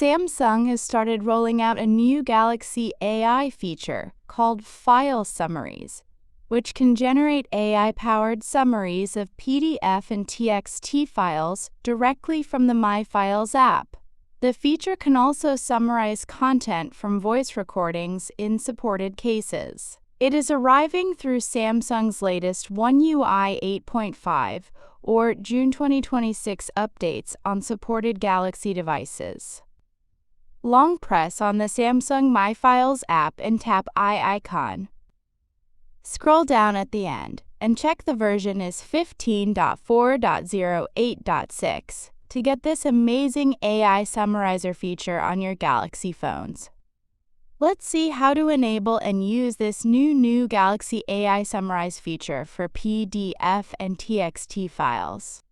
Samsung has started rolling out a new Galaxy AI feature called File Summaries, which can generate AI-powered summaries of PDF and TXT files directly from the My Files app. The feature can also summarize content from voice recordings in supported cases. It is arriving through Samsung's latest One UI 8.5 or June 2026 updates on supported Galaxy devices. Long press on the Samsung My Files app and tap I icon. Scroll down at the end and check the version is 15.4.08.6 to get this amazing AI summarizer feature on your Galaxy phones. Let's see how to enable and use this new Galaxy AI Summarize feature for PDF and TXT files.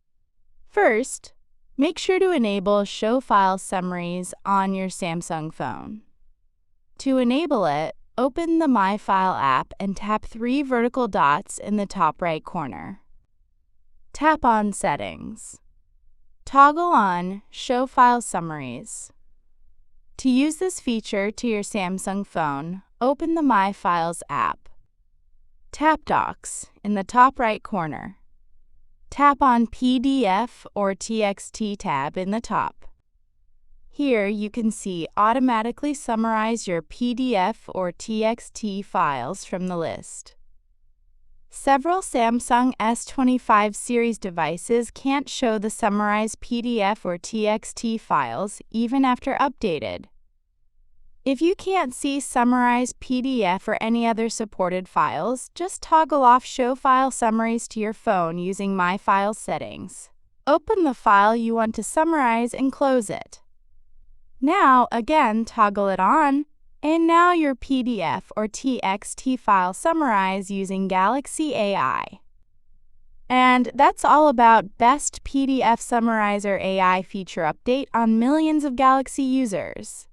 First, make sure to enable Show File Summaries on your Samsung phone. To enable it, open the My File app and tap 3 vertical dots in the top right corner. Tap on Settings. Toggle on Show File Summaries. To use this feature to your Samsung phone, open the My Files app. Tap Docs in the top right corner. Tap on PDF or TXT tab in the top. Here you can see Automatically summarize your PDF or TXT files from the list. Several Samsung S25 series devices can't show the summarized PDF or TXT files even after updated. If you can't see summarized PDF or any other supported files, just toggle off Show File Summaries to your phone using My Files settings. Open the file you want to summarize and close it. Now, again, toggle it on, and now your PDF or TXT file summarize using Galaxy AI. And that's all about Best PDF Summarizer AI feature update on millions of Galaxy users.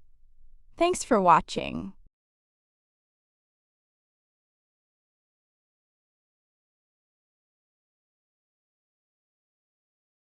Thanks for watching.